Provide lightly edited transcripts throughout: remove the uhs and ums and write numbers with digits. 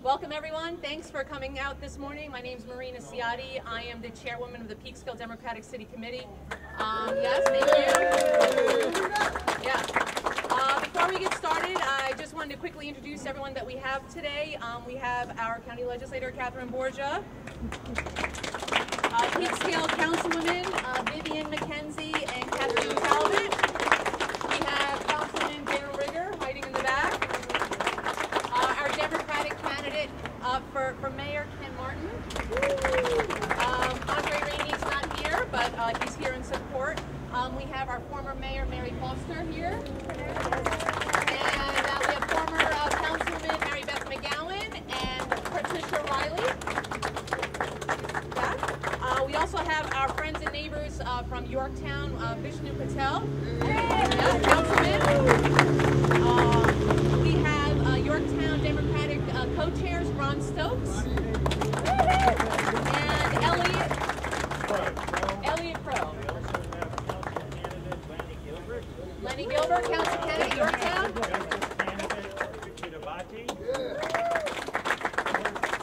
Welcome everyone. Thanks for coming out this morning. My name is Marina Ciotti. I am the chairwoman of the PEEKSKILL Democratic City Committee. Yes, thank you. Yeah. Before we get started, I just wanted to quickly introduce everyone that we have today. We have our county legislator, Catherine Borgia, PEEKSKILL Councilwomen, Vivian McKenzie and Kathleen Talbot. We have Councilman Daryl Rigger hiding in the back. Our Democratic candidate for Mayor, Ken Martin. Andre Rainey's not here, but he's here in support. We have our former Mayor, Mary Foster, here. And we have former Councilwoman Mary Beth McGowan and Patricia Riley. Yeah. We also have our friends and neighbors from Yorktown, Vishnu Patel. Yeah, Councilman. We have Yorktown Democratic co-chairs Ron Stokes and Elliot Crow. Lenny Gilbert, Council candidate, Yorktown.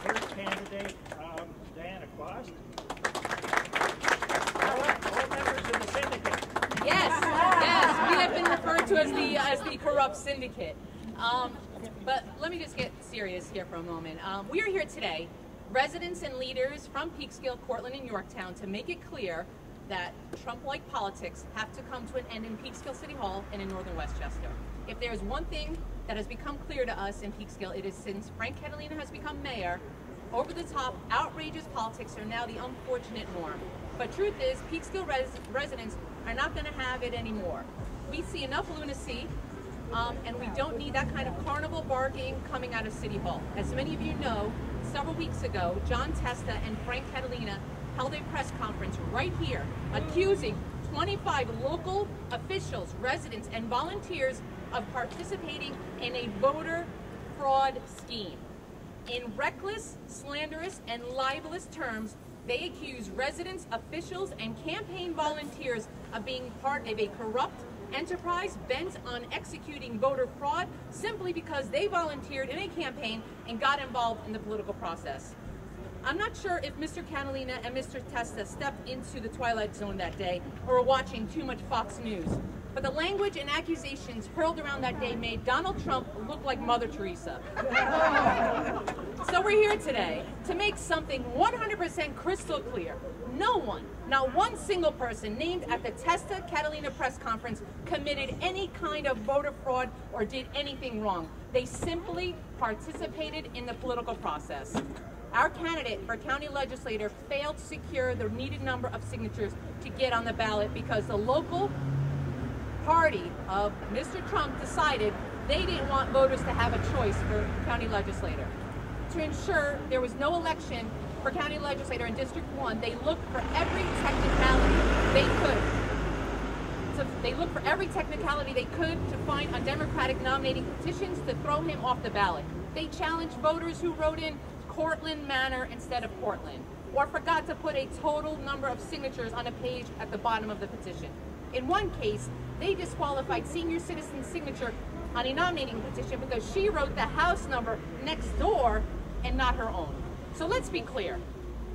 First candidate, Diana Quast. All members of the syndicate. Yes, we have been referred to as the corrupt syndicate. But let me just get serious here for a moment. We are here today, residents and leaders from PEEKSKILL, Cortland, and Yorktown, to make it clear that Trump-like politics have to come to an end in PEEKSKILL City Hall and in northern Westchester. If there's one thing that has become clear to us in PEEKSKILL, it is since Frank Catalina has become mayor, over-the-top, outrageous politics are now the unfortunate norm. But truth is, PEEKSKILL residents are not going to have it anymore. We see enough lunacy, and we don't need that kind of carnival barking coming out of City Hall. As many of you know, several weeks ago, John Testa and Frank Catalina held a press conference right here, accusing 25 local officials, residents, and volunteers of participating in a voter fraud scheme. In reckless, slanderous, and libelous terms, they accuse residents, officials, and campaign volunteers of being part of a corrupt enterprise bent on executing voter fraud simply because they volunteered in a campaign and got involved in the political process. I'm not sure if Mr. Catalina and Mr. Testa stepped into the twilight zone that day or were watching too much Fox News, but the language and accusations hurled around that day made Donald Trump look like Mother Teresa. So we're here today to make something 100% crystal clear. No one, not one single person named at the Testa Catalina press conference committed any kind of voter fraud or did anything wrong. They simply participated in the political process. Our candidate for county legislator failed to secure the needed number of signatures to get on the ballot because the local party of Mr. Trump decided they didn't want voters to have a choice for county legislator. To ensure there was no election for county legislator in District 1, they looked for every technicality they could to find undemocratic nominating petitions to throw him off the ballot. They challenged voters who wrote in Cortland Manor instead of Portland, or forgot to put a total number of signatures on a page at the bottom of the petition. In one case, they disqualified senior citizen's signature on a nominating petition because she wrote the house number next door and not her own. So let's be clear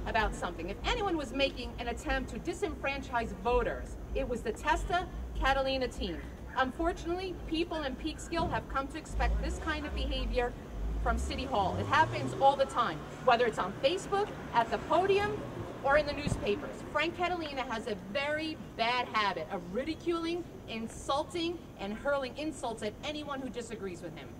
about something. If anyone was making an attempt to disenfranchise voters, it was the Testa Catalina team. Unfortunately, people in PEEKSKILL have come to expect this kind of behavior from City Hall. It happens all the time, whether it's on Facebook, at the podium, or in the newspapers. Frank Catalina has a very bad habit of ridiculing, insulting, and hurling insults at anyone who disagrees with him.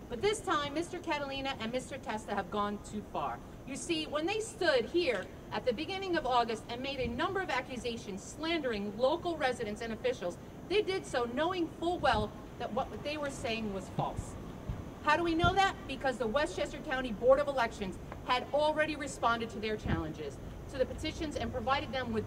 But this time, Mr. Catalina and Mr. Testa have gone too far. You see, when they stood here at the beginning of August and made a number of accusations slandering local residents and officials, they did so knowing full well that what they were saying was false. How do we know that? Because the Westchester County Board of Elections had already responded to their challenges, to the petitions, and provided them with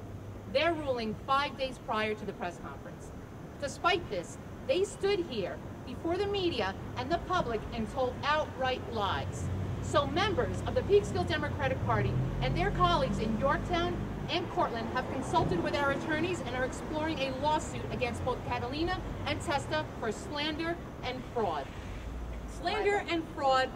their ruling 5 days prior to the press conference. Despite this, they stood here before the media and the public and told outright lies. So members of the PEEKSKILL Democratic Party and their colleagues in Yorktown and Cortland have consulted with our attorneys and are exploring a lawsuit against both Catalina and Testa for slander and fraud. Slander and fraud.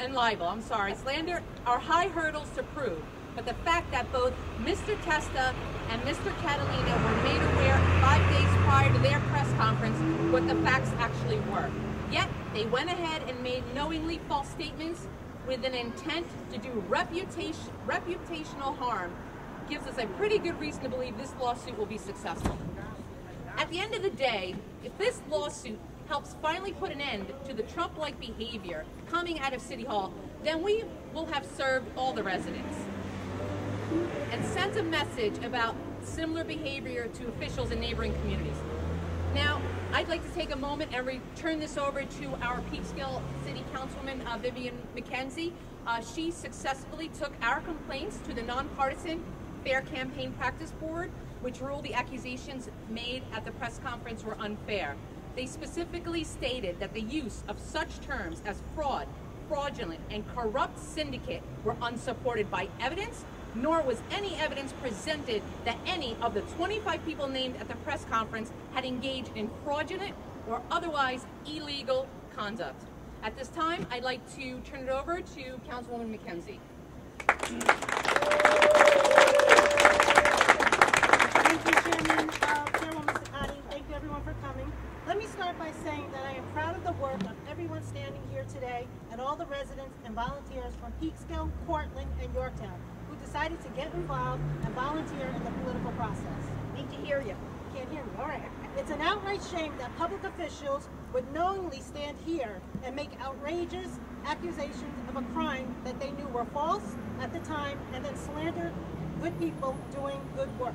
and libel, I'm sorry, slander are high hurdles to prove. But the fact that both Mr. Testa and Mr. Catalina were made aware 5 days prior to their press conference what the facts actually were. Yet, they went ahead and made knowingly false statements with an intent to do reputational harm gives us a pretty good reason to believe this lawsuit will be successful. At the end of the day, if this lawsuit helps finally put an end to the Trump-like behavior coming out of City Hall, then we will have served all the residents and sent a message about similar behavior to officials in neighboring communities. Now, I'd like to take a moment and return this over to our Peekskill City Councilwoman, Vivian McKenzie. She successfully took our complaints to the nonpartisan Fair Campaign Practice Board, which ruled the accusations made at the press conference were unfair. They specifically stated that the use of such terms as fraud, fraudulent, and corrupt syndicate were unsupported by evidence, nor was any evidence presented that any of the 25 people named at the press conference had engaged in fraudulent or otherwise illegal conduct. At this time, I'd like to turn it over to Councilwoman McKenzie. Thank you, Chairman, Chairwoman Sakati. Thank you, everyone, for coming. Let me start by saying that I am proud of the work of everyone standing here today and all the residents and volunteers from Peekskill, Cortland, and Yorktown who decided to get involved and volunteer in the political process. Need to hear you. Can't hear me. All right. It's an outright shame that public officials would knowingly stand here and make outrageous accusations of a crime that they knew were false at the time and then slander good people doing good work.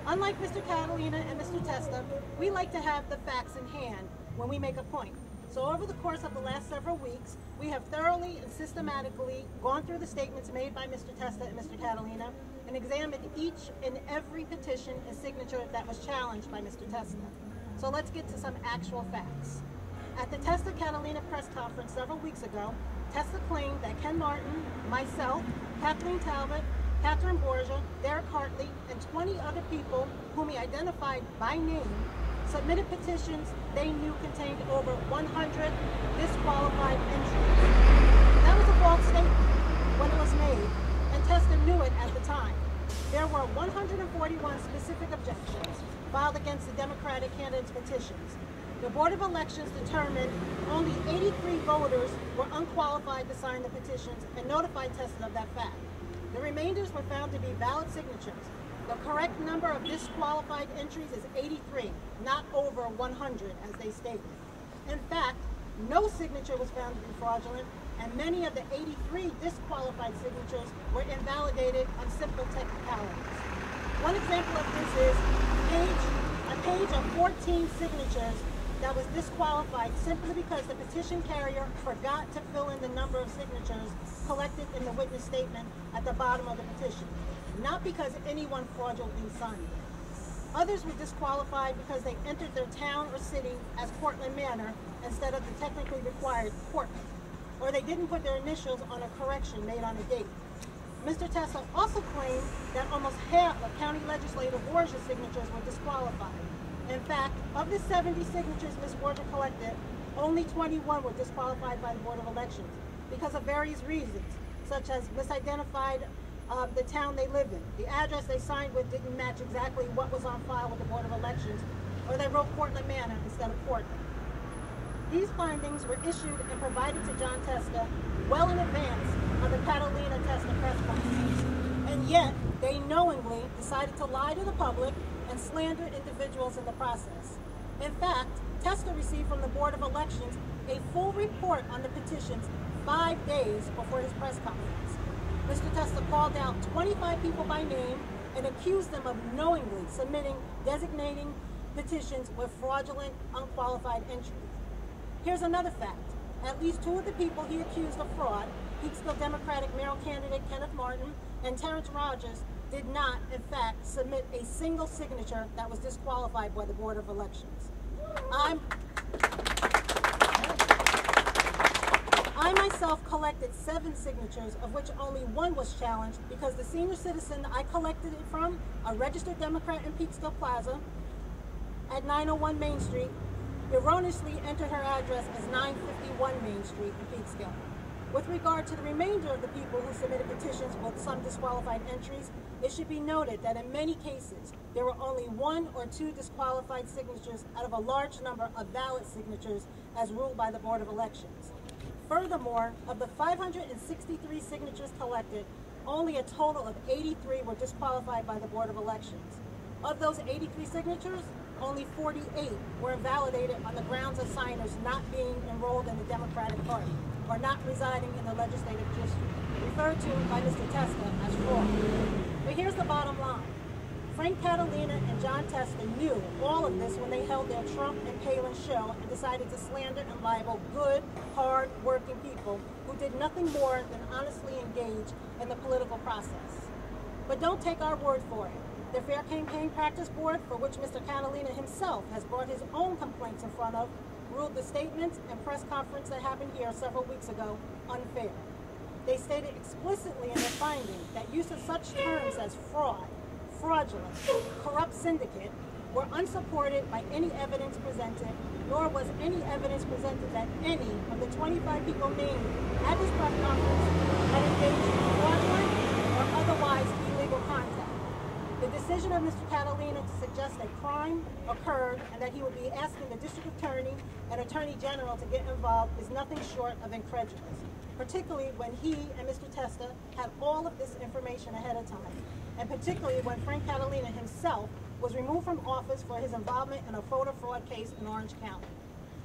Unlike Mr. Catalina and Mr. Testa, we like to have the facts in hand when we make a point. So over the course of the last several weeks, we have thoroughly and systematically gone through the statements made by Mr. Testa and Mr. Catalina and examined each and every petition and signature that was challenged by Mr. Testa. So let's get to some actual facts. At the Testa-Catalina press conference several weeks ago, Testa claimed that Ken Martin, myself, Kathleen Talbot, Catherine Borgia, Derek Hartley, and 20 other people whom he identified by name submitted petitions they knew contained over 100 disqualified entries. That was a false statement when it was made, and Testa knew it at the time. There were 141 specific objections filed against the Democratic candidates' petitions. The Board of Elections determined only 83 voters were unqualified to sign the petitions and notified Testa of that fact. The remainders were found to be valid signatures. The correct number of disqualified entries is 83, not over 100 as they stated. In fact, no signature was found to be fraudulent, and many of the 83 disqualified signatures were invalidated on simple technicalities. One example of this is a page of 14 signatures that was disqualified simply because the petition carrier forgot to fill in the number of signatures collected in the witness statement at the bottom of the petition, not because anyone fraudulently signed it. Others were disqualified because they entered their town or city as Cortland Manor instead of the technically required Cortland, or they didn't put their initials on a correction made on a date. Mr. Testa also claimed that almost half of County Legislator Borgia's signatures were disqualified. In fact, of the 70 signatures Ms. Borgia collected, only 21 were disqualified by the Board of Elections because of various reasons, such as misidentified the town they live in. The address they signed with didn't match exactly what was on file with the Board of Elections, or they wrote Cortland Manor instead of Cortland. These findings were issued and provided to John Testa well in advance of the Catalina Testa press conference, and yet they knowingly decided to lie to the public and slander individuals in the process. In fact, Testa received from the Board of Elections a full report on the petitions 5 days before his press conference. Mr. Testa called out 25 people by name and accused them of knowingly submitting designating petitions with fraudulent, unqualified entries. Here's another fact. At least 2 of the people he accused of fraud, Peekskill Democratic mayoral candidate Kenneth Martin and Terrence Rogers, did not, in fact, submit a single signature that was disqualified by the Board of Elections. I myself collected 7 signatures, of which only 1 was challenged because the senior citizen I collected it from, a registered Democrat in Peekskill Plaza at 901 Main Street, erroneously entered her address as 951 Main Street in Peekskill. With regard to the remainder of the people who submitted petitions with some disqualified entries, it should be noted that in many cases, there were only 1 or 2 disqualified signatures out of a large number of valid signatures as ruled by the Board of Elections. Furthermore, of the 563 signatures collected, only a total of 83 were disqualified by the Board of Elections. Of those 83 signatures, only 48 were invalidated on the grounds of signers not being enrolled in the Democratic Party or not residing in the legislative district, referred to by Mr. Testa as fraud. But here's the bottom line. Frank Catalina and John Testa knew all of this when they held their Trump and Palin show and decided to slander and libel good, hard-working people who did nothing more than honestly engage in the political process. But don't take our word for it. The Fair Campaign Practice Board, for which Mr. Catalina himself has brought his own complaints in front of, ruled the statements and press conference that happened here several weeks ago unfair. They stated explicitly in their finding that use of such terms as fraud, fraudulent, corrupt syndicate were unsupported by any evidence presented, nor was any evidence presented that any of the 25 people named at this press conference had engaged in fraudulent or otherwise illegal conduct. The decision of Mr. Catalina to suggest a crime occurred and that he would be asking the district attorney and attorney general to get involved is nothing short of incredulous, particularly when he and Mr. Testa had all of this information ahead of time, and particularly when Frank Catalina himself was removed from office for his involvement in a voter fraud case in Orange County.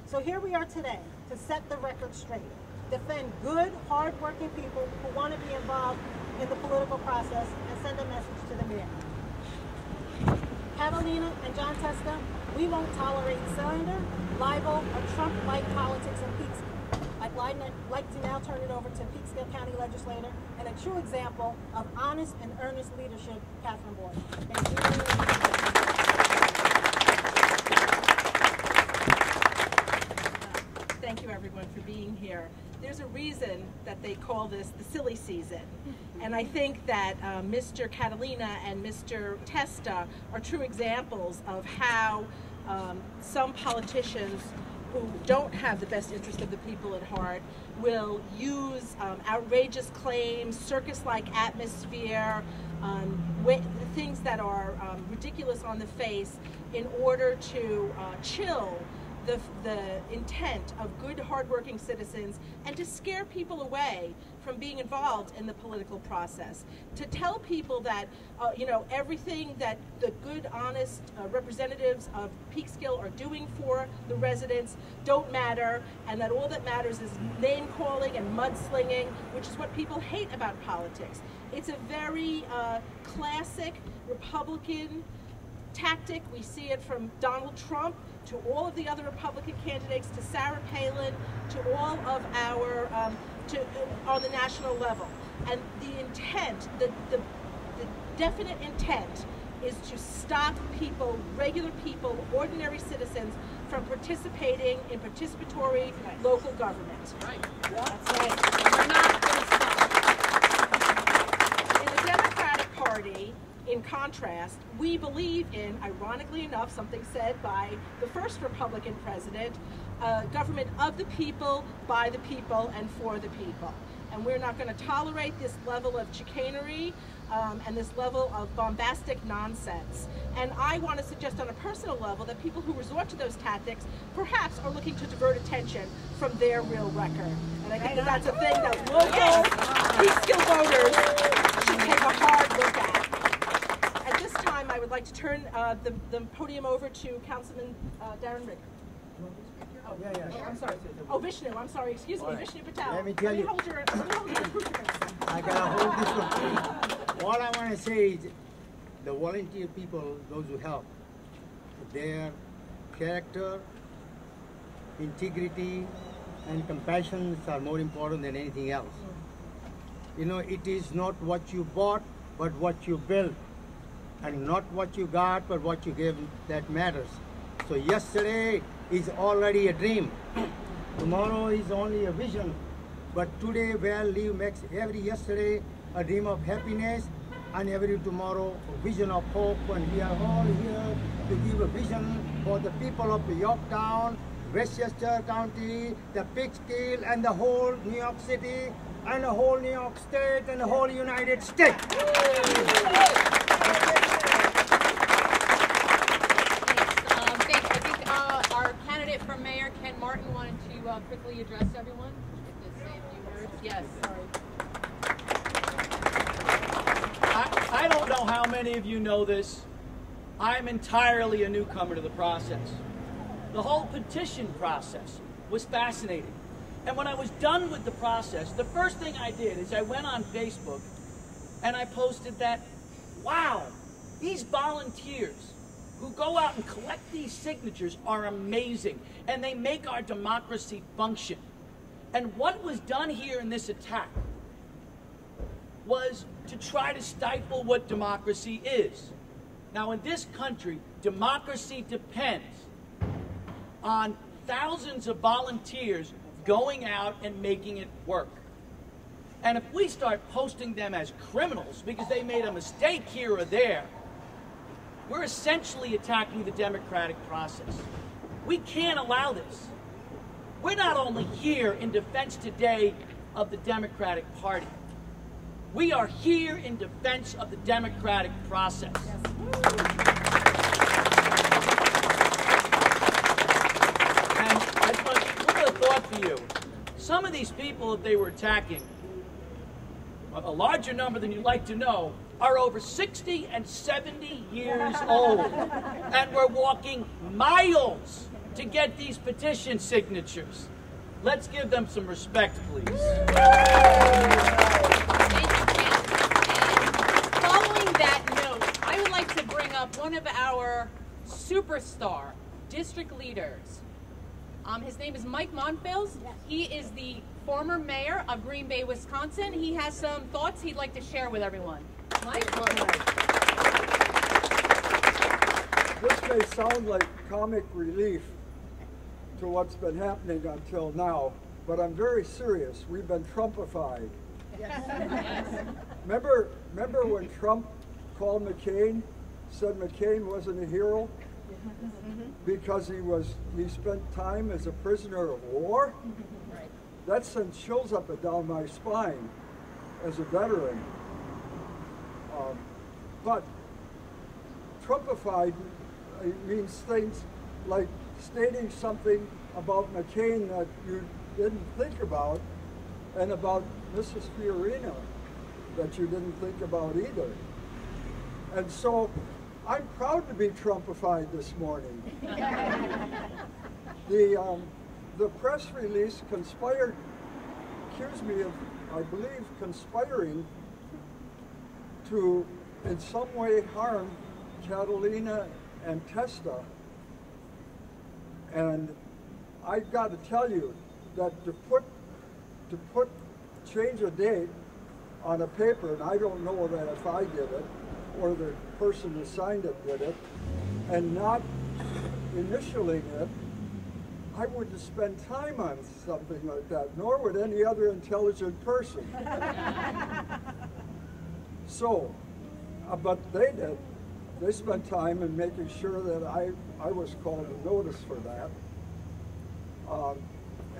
So here we are today to set the record straight, defend good, hard-working people who want to be involved in the political process and send a message to the mayor. Catalina and John Testa, we won't tolerate slander, libel, or Trump-like politics in Peekskill. I'd like to now turn it over to Peekskill County Legislator and a true example of honest and earnest leadership, Catherine Boyd. Thank you. Thank you, everyone, for being here. There's a reason that they call this the silly season. And I think that Mr. Catalina and Mr. Testa are true examples of how some politicians who don't have the best interest of the people at heart will use outrageous claims, circus-like atmosphere, things that are ridiculous on the face in order to chill the intent of good, hardworking citizens and to scare people away from being involved in the political process. To tell people that, everything that the good, honest representatives of Peekskill are doing for the residents don't matter, and that all that matters is name-calling and mudslinging, which is what people hate about politics. It's a very classic Republican tactic. We see it from Donald Trump to all of the other Republican candidates, to Sarah Palin, to all of our, on the national level. And the intent, the definite intent is to stop people, regular people, ordinary citizens, from participating in participatory local government. Right. That's right. We're not going to stop. In the Democratic Party, in contrast, we believe in, ironically enough, something said by the first Republican president, government of the people, by the people, and for the people. And we're not going to tolerate this level of chicanery and this level of bombastic nonsense. And I want to suggest on a personal level that people who resort to those tactics perhaps are looking to divert attention from their real record. And I think that that's a thing that local Peekskill voters should take a hard look at. At this time, I would like to turn the podium over to Councilman Darren Rigger. Oh, yeah. I'm sorry. Oh, Vishnu, I'm sorry. Excuse me, Vishnu Patel. Let me tell you. Hold your I gotta hold this one. All I want to say is the volunteer people, those who help, their character, integrity, and compassion are more important than anything else. It is not what you bought, but what you built. And not what you got, but what you gave that matters. So yesterday is already a dream. Tomorrow is only a vision. But today, live makes every yesterday a dream of happiness, and every tomorrow a vision of hope. And we are all here to give a vision for the people of Yorktown, Westchester County, the PEEKSKILL, and the whole New York City, and the whole New York State, and the whole United States. Our candidate for mayor, Ken Martin, wanted to quickly address everyone. Just say a few words. Yes. I don't know how many of you know this. I'm entirely a newcomer to the process. The whole petition process was fascinating. And when I was done with the process, the first thing I did is I went on Facebook and I posted that, wow, these volunteers who go out and collect these signatures are amazing, and they make our democracy function. And what was done here in this attack was to try to stifle what democracy is. Now, in this country, democracy depends on thousands of volunteers going out and making it work. And if we start posting them as criminals because they made a mistake here or there, we're essentially attacking the democratic process. We can't allow this. We're not only here in defense today of the Democratic Party. We are here in defense of the democratic process. And I put a thought for you. Some of these people that they were attacking, a larger number than you'd like to know, are over 60 and 70 years old. And we're walking miles to get these petition signatures. Let's give them some respect, please. Thank you, Ken. And following that note, I would like to bring up one of our superstar district leaders. His name is Mike Monfils. Yes. He is the former mayor of Green Bay, Wisconsin. He has some thoughts he'd like to share with everyone. Mike? This may sound like comic relief to what's been happening until now, but I'm very serious. We've been Trumpified. Yes. Remember when Trump called McCain, said McCain wasn't a hero because he spent time as a prisoner of war? Right. That sent chills up and down my spine as a veteran. But Trumpified means things like stating something about McCain that you didn't think about, and about Mrs. Fiorina that you didn't think about either. And so I'm proud to be Trumpified this morning. The press release accused me of, I believe, conspiring to in some way harm Catalina and Testa. And I've got to tell you that to change a date on a paper, and I don't know that if I did it or the person who signed it did it, and not initialing it, I wouldn't spend time on something like that, nor would any other intelligent person. So, but they did. They spent time in making sure that I was called to notice for that.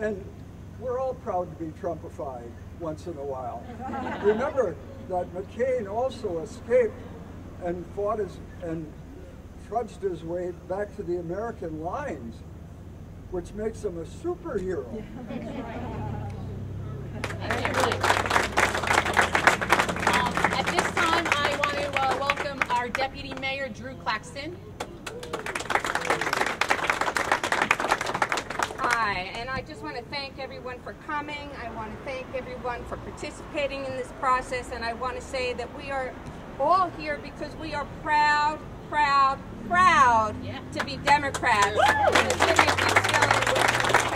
And we're all proud to be Trumpified once in a while. Remember that McCain also escaped and and trudged his way back to the American lines, which makes him a superhero. At this time, I want to welcome our Deputy Mayor, Drew Claxton. Hi, and I just want to thank everyone for coming. I want to thank everyone for participating in this process, and I want to say that we are all here because we are proud to be Democrats in the city of PEEKSKILL and Westchester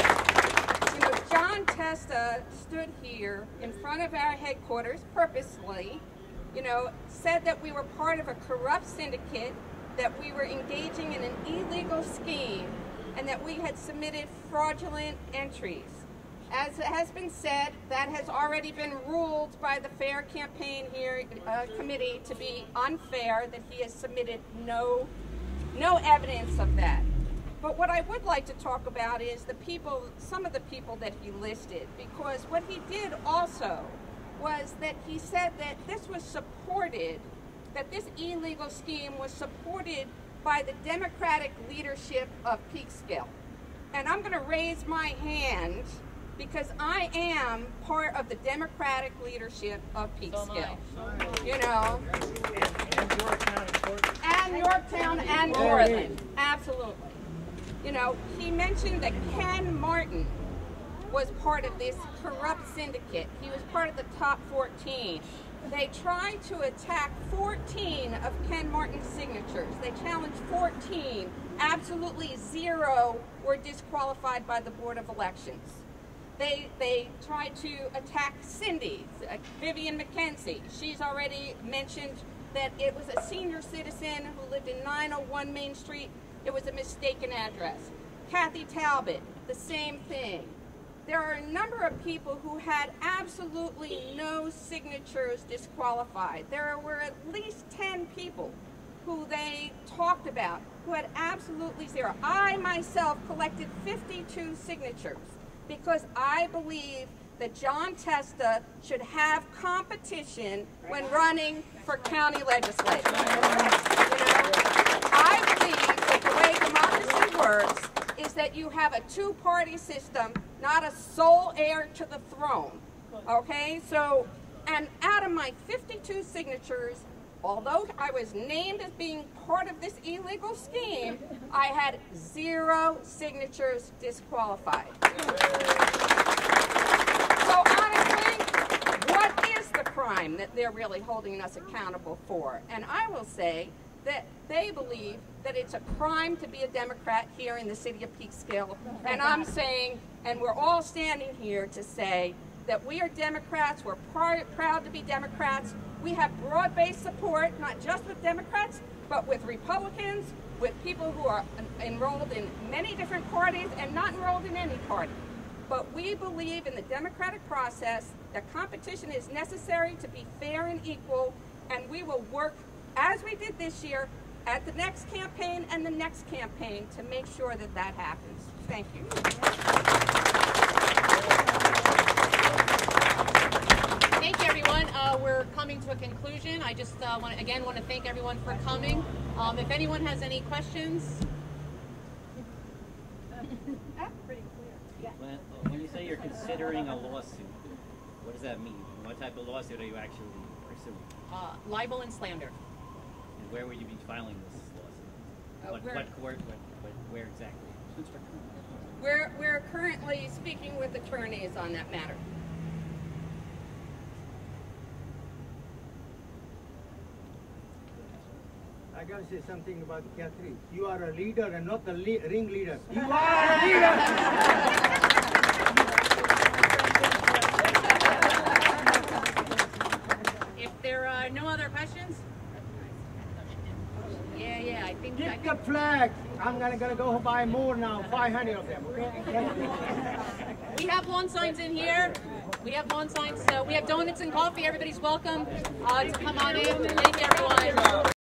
County. You know, John Testa stood here in front of our headquarters purposely, said that we were part of a corrupt syndicate, that we were engaging in an illegal scheme, and that we had submitted fraudulent entries. As has been said, that has already been ruled by the Fair Campaign Committee to be unfair, that he has submitted no evidence of that. But what I would like to talk about is the people, some of the people that he listed, because what he did also was that he said that this was supported, that this illegal scheme was supported by the Democratic leadership of PEEKSKILL. And I'm going to raise my hand because I am part of the Democratic leadership of PEEKSKILL. You know, and Yorktown and Portland, absolutely. You know, he mentioned that Ken Martin was part of this corrupt syndicate. He was part of the top 14. They tried to attack 14 of Ken Martin's signatures. They challenged 14. Absolutely 0 were disqualified by the Board of Elections. They tried to attack Cindy, Vivian McKenzie. She's already mentioned that it was a senior citizen who lived in 901 Main Street. It was a mistaken address. Kathy Talbot, the same thing. There are a number of people who had absolutely no signatures disqualified. There were at least 10 people who they talked about who had absolutely 0. I myself collected 52 signatures because I believe that John Testa should have competition when running for county legislature. I believe that the way democracy works is that you have a two-party system, not a sole heir to the throne. Okay, so, and out of my 52 signatures, although I was named as being part of this illegal scheme, I had 0 signatures disqualified. So honestly, what is the crime that they're really holding us accountable for? And I will say that they believe that it's a crime to be a Democrat here in the city of PEEKSKILL. And I'm saying, and we're all standing here to say that we are Democrats, we're proud to be Democrats. We have broad-based support, not just with Democrats, but with Republicans, with people who are enrolled in many different parties and not enrolled in any party. But we believe in the democratic process, that competition is necessary to be fair and equal, and we will work, as we did this year, at the next campaign and the next campaign to make sure that that happens. Thank you. Thank you, everyone. We're coming to a conclusion. I just want to thank everyone for coming. If anyone has any questions. That's pretty clear. When you say you're considering a lawsuit, what does that mean? What type of lawsuit are you actually pursuing? Libel and slander. And where would you be filing this lawsuit? What court? Where exactly? We're currently speaking with attorneys on that matter. I gotta say something about Catherine. You are a leader and not the ringleader. You are a leader! If there are no other questions? Yeah, I think Get the flag! I'm gonna go buy more now, 500 of them. we have lawn signs in here. We have lawn signs. So we have donuts and coffee. Everybody's welcome to come on in. Thank you, everyone.